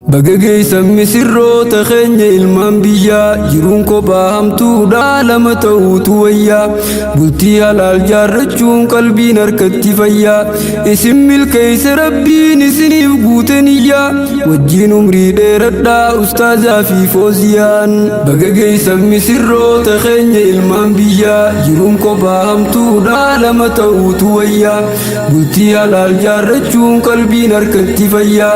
Bagagaysa misirroota keenya ilmaan biyyaa jiruun kophaa hamtuudha lama ta'uutu wayyaa bultii halaal jaarrachuun qalbiin harkatti fayyaa isin milkeeysa rabbiin isiniif guutaniyyaa wajjiin umrii dheeradhaa ustaazaa fi fooziyaan. Bagagaysa misirroota keenya ilmaan biyyaa jiruun kophaa hamtuudha lama ta'uutu wayyaa bultii halaal jaarrachuun qalbiin harkatti fayyaa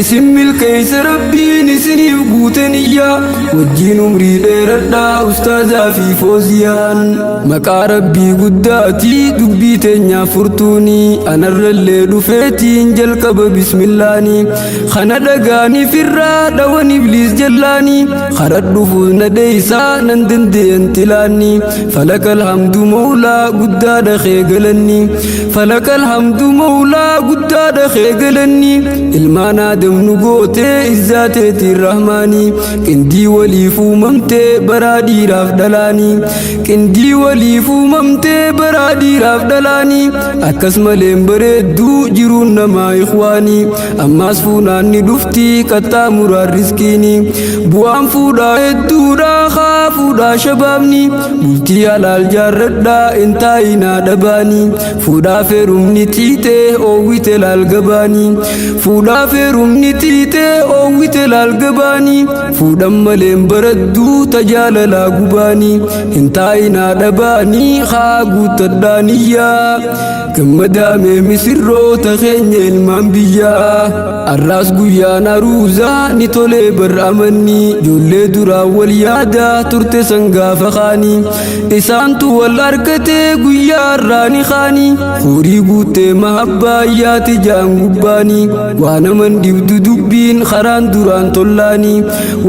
isin milkeeysa rabbiin isiniif guutaniyyaa wajjiin umrii dheeradhaa ustaazaa fi fooziyaan. Maqaa rabbii guddaatii dubbii teenyaaf furtuunii anarrallee dhufeetiin jalqaba bismillaanii kana dhagaaniif irraa dhawan ibliis jallaanii kadhadhufuus na deeysaa nan dandeeyan tilaanii falakal hamdu mawlaa guddaa dhaqee galanii falakal hamdu mawlaa guddaa dhaqee galanii ilmaan aadam nu gootee izzateetii rahmaanii qindii waliif uumamtee baraa dhiiraaf dhalaanii qindii waliif uumamtee baraa dhiiraaf dhalaanii akkas maleen bareedduu jiruun namaa ikhwaanii ammaas fuunaan ni dhuftii qaxxaamuraan riskiinii bu'aan fuudhaa hedduudhaa haa fuudhaa shabaabni bultii halaal jaarradhaa intaayinaa dhabaanii fuudhaa feerumni tiitee oowwite laal gabaanii fuudhaa feerumni tiitee oowwite laal gabaanii fuudhan maleen baradduu tajaalalaa gubaanii intaayinaa dhabaanii haa guuttadhaaniyyaa gammadaamee misirroota keenya ilmaan biyyaa arraas guyyaan aruuzaa ni tolee bar'amanii ijoollee duraa wal yaadaa turte san gaafa kaanii isaantu wal argatee guyyaa har'aani kaanii horii guuttee mahabbaa yaati jaan gubbaanii waa naman dibdu dubbiin karaan duraan tollaanii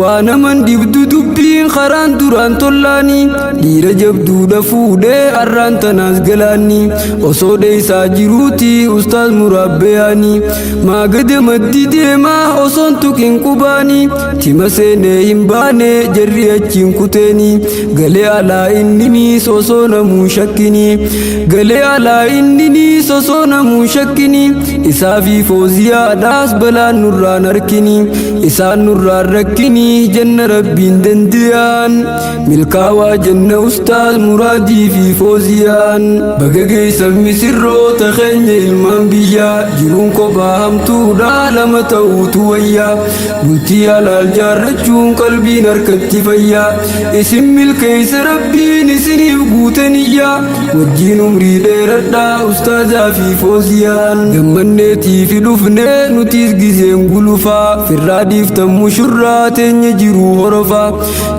waa naman dibdu dubbiin karaan duraan tollaanii dhiira jabduudha fuudhee har'aan tanaas galaanii osoo dheeysaa jiruuti ustaaz muraabbeyaanii maagada maddi deemaa osoon tuqin qubaanii tima seenee hin baane jarri achiin kuteenii galee alaa inniniis osoo namuu shakkinii galee alaa inniniis osoo namuu shakkinii isaa fi fooziyaadhaas balaan nurraan harkinii isaan nurraan rakkinii janna rabbiin dandiyaan milkaawaa janna ustaaz muraadii fi fooziyaan. Bagagaysa misirroota keenya ilmaan biyyaa jiruun kophaa hamtuudha lama ta'uutu wayyaa bultii halaal jaarrachuun qalbiin harkatti fayyaa isin milkeeysa rabbiin isiniif guutaniyyaa wajjiin umrii dheeradhaa ustaazaa fi fooziyaan. Gammanneetiif dhufnee nutiis gizeen gulufaa firraa dhiiftan mushurraa teenya jiruu horofaa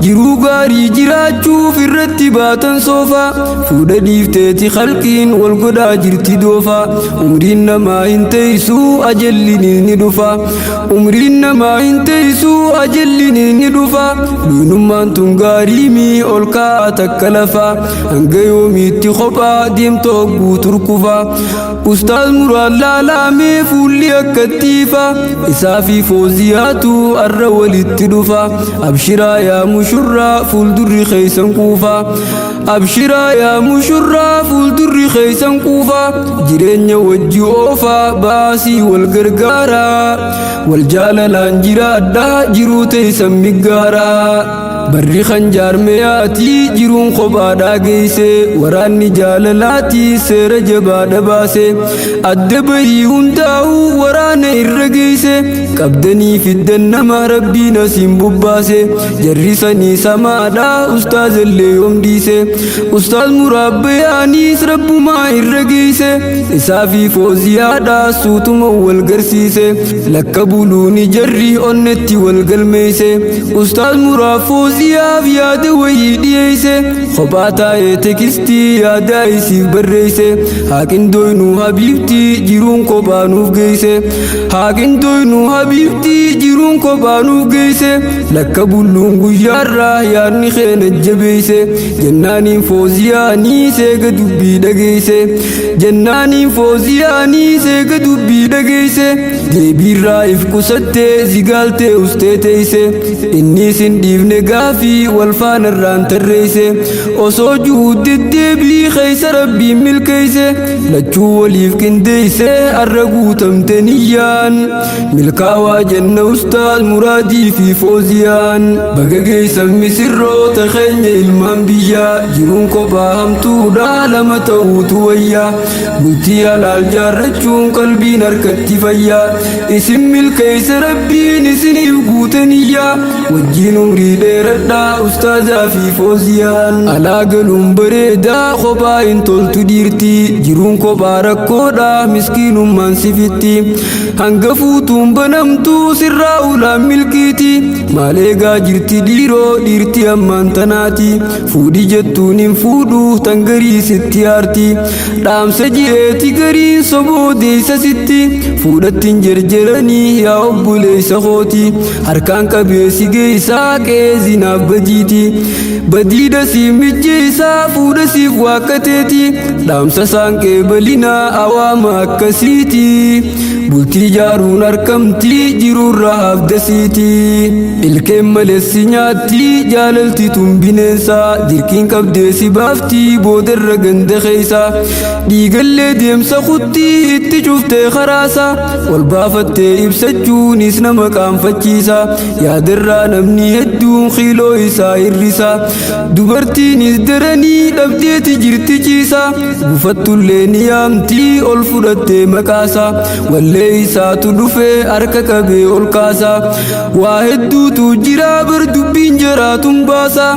jiruu gaarii jiraachuuf irratti baatan soofaa fuudha dhiifteeti khalqiin wal godhaa jirti doofaa umriin namaa hin teeysuu ajalliniin ni dhufaa umriin namaa hin teeysuu ajalliniin ni dhufaa duunummaan tun gaariimii ol kaa'a takka lafaa hanga yoomiitti kophaa deemta hogguu turkufaa ustaaz muraan laalaamee fuulli akkattiifaa isaa fi fooziyaatu arra walitti dhufaa abshiraa yaa mushurraa fuuldurri keeysan kuufaa abshiraa yaa mushurraa fuuldurri keeysan kuufaa jireenya wajji oofaa baasii wal gargaaraa wal jaalalaan jiraadhaa jiruu teeysan miggaaraa barri kan jaarmeyaatii jiruun kophaadhaa geeyse waraanni jaalalaatii seera jabaadha baase adda bahii hundaa'uu waraana irra geeyse qabdanii fiddan nama rabbiin asiin bubbaase jarrisanii samaadhaa ustaazallee yoom dhiise ustaaz muraabbeyaaniis rabbumaa irra geeyse isaa fi fooziyaadhaa suutuma wal garsiise lakka buluuni jarri onnetti wal galmeeyse ustaaz muraab fooziyaaf yaada wayii dhiyeeyse kophaa taa'ee tekistii yaada isiif barreeyse haaqindoynuu habiibtii jiruun kophaa nuuf geeyse haaqindoynuu habiibtii jiruun kophaa nuuf geeyse lakka bulluun guyyaarraa yaadni keenya jabeeyse jennaaniin fooziyaanii seega dubbii dhageeyse jennaaniin fooziyaanii seega dubbii dhageeyse deebiirraa if if kusattee zigaaltee ustee teeyse inni sin dhiifne gaafii wal faanarraan tarreeyse osoo juhud deddeebii keeysa rabbiin milkeeyse lachuu waliif qindeeyse arra guutamte niyyaan milkaawaa jenna ustaaz muraadii fi fooziyaan baga geeysan misirroota keenya ilmaan biyyaa jiruun kophaa hamtuudha lama ta'uutu wayyaa bultii halaal jaarrachuun qalbiin harkatti fayyaa isin milkeeyse rabbiin isiniif guute niyyaa wajjiin umrii dheeradhaa ustaazaa fi fooziyaan alaa galuun bareedaa kophaa hin toltu dhiirtii jiruun kophaa rakkoodha miskiinummaan sifitti hanga fuutuun banamtuu sirraa ulaan milkiiti maaleegaa jirti dhiiroo dhiirti ammaan tanaati fuudhi jettuun hin fuudhu tan garii sitti aarti dhaamsa ji'eeti gariin soboodeeysa sitti fuudhattiin jarjaranii yaa obboleeysa kooti harkaan qabeesi geeysaa qeezinaaf badiiti badiidha siif mijjeeysaa fuudha siif waakkateeti dhaamsa saan qeebalinaa awaama akkasiiti bultii jaaruun arkamtii jiruurra hafdasiiti ilkeen malessi nyaatti jaalalti tun bineensaa dirqiin qabdeesi baaftii boodarra ganda keeysaa dhiigallee deemsa kuttii itti cuftee karaasa ol baafattee ibsachuunis nama qaanfachiisa yaadarraa namni hedduun kiiloo isaa hirrisa dubartiinis daranii dhabdeeti jirti ciisa gufattullee ni yaamtii ol fudhattee maqaasa wallee isaatu dhufee harka qabee ol kaasa waa hedduutu jira bar dubbiin jaraatun baasa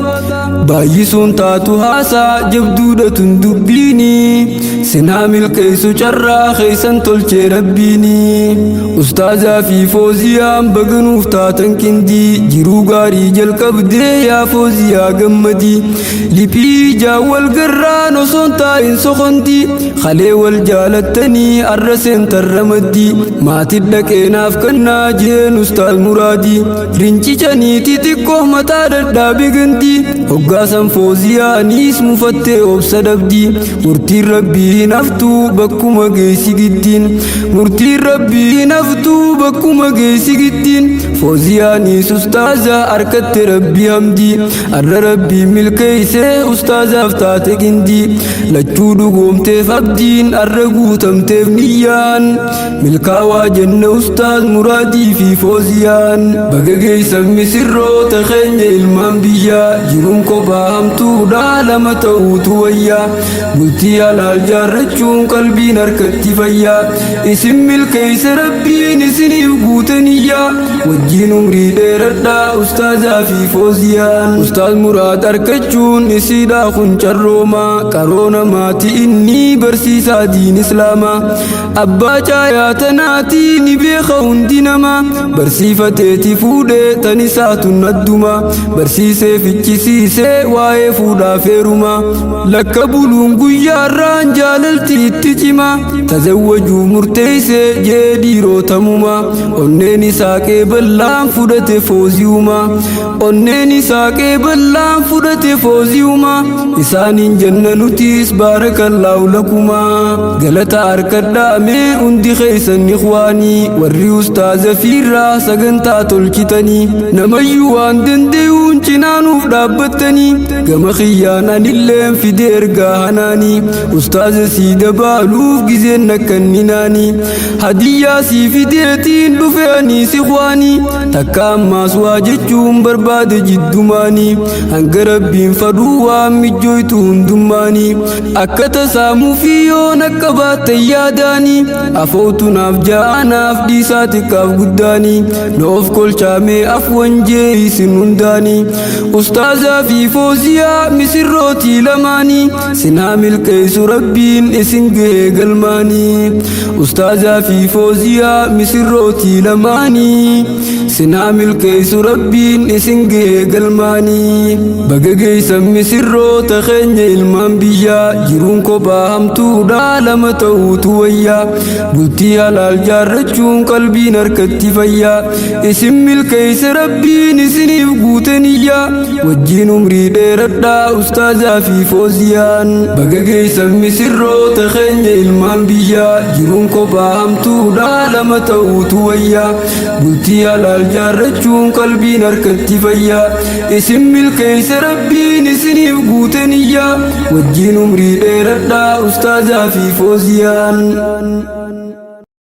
baay'isuun taatu haasaa jabduudha tun dubbiini sinaa milkeessu carraa keeysan tolchee rabbiini ustaazaa fi fooziyaan baganuuf taatan kindii jiruu gaarii jalqabdee yaa fooziyaa gammadii liphii jaawwal garraan osoon taa'in sokontii kalee wal jaalattanii arra seentan ramaddii maatiin dhaqeenaaf kannaa jeen ustaaz muraadii rincichaniiti xiqqoo mataa dadhaabee gantii hoggaasan fooziyaaniis mufattee obsa dhabdii murtiin rabbii hin haftuu bakkuma geessi giddiin murtiin rabbii hin haftuu bakkuma geessi giddiin fooziyaaniis ustaaza harkatte rabbii hamdii arra rabbii milkeeysee ustaazaaf taate gindii lachuu dhugoomteef abdiin arra guutamteef niyyaan milkaawaa jenna ustaaz muraadii fi fooziyaan baga geeysan misirroota keenya ilmaan biyyaa jiruun kophaa hamtuudha lama ta'uutu wayyaa bultii halaal jaarrachuun qalbiin harkatti fayyaa isin milkeeyse rabbiin isiniif guute niyyaa wajjiin umrii dheeradhaa ustaazaa fi fooziyaan ustaaz muraad argachuun isiidhaa kun carroomaa qaroona maatii inni barsiisaa diin islaamaa abbaa caayaa tanaatii ni beeka hundi namaa barsiifateeti fuudhee tan isaatun adduma barsiisee fichisiisee waa'ee fuudhaaf heerumaa lakka buluun guyyaarraan jaalalti itti cimaa tazawwajuu murteeysee jee dhiirootamumaa onneen isaa qeeballaan fudhate fooziyumaa onneen isaa qeeballaan fudhate fooziyumaa isaaniin jenna nutiis baarakallaahu lakumaa galata harkadhaamee hundi keeysan ikhwaanii warri ustaaza fiirraa sagantaa tolchitanii namayyuu waan danda'uun cinaanuuf dhaabbattanii gama kiyyaan anilleen fide ergaa hanaanii ustaaza sii dabaaluuf gizeen nakkaninaanii hadiyyaa sii fideetiin dhufe aniis ikhwaanii takka ammaas waa jechuun barbaade jiddumaanii hanga rabbiin fadhuu waan mijjooytu hundummaanii akka tasaamuu fi yoon akka baattan yaadaanii afootunaaf ja'anaaf dhiisaa xiqqaaf guddaanii noof kolchaamee afwan jee isin hundaanii ustaazaa fi fooziyaa misirrootii lamaanii sinaa milkeessu rabbiin isin gahee galmaanii ustaazaa fi fooziyaa misirrootii lamaanii sinaa milkeessu rabbiin isin ga'e galmaanii. Baga geessan misirroota keenya ilmaan biyyaa jiruun kophaa hamtuudha lama ta'uutu wayyaa. Bultii halaal jaarrachuun qalbiin harkatti fayyaa. Isin milkeessa rabbiin isiniif guutaniyyaa wajjin umrii dheeradhaa ustaazaa fi fooziyaan. Baga geessan misirroota keenya ilmaan biyyaa jiruun kophaa hamtuudha lama ta'uutu wayyaa. Bultii halaal jaarrachuun qalbiin harkatti fayyaa. Isin milkeessa rabbiin isiniif guutaniyyaa wajjin umrii dheeradhaa ustaazaa fi fooziyaan.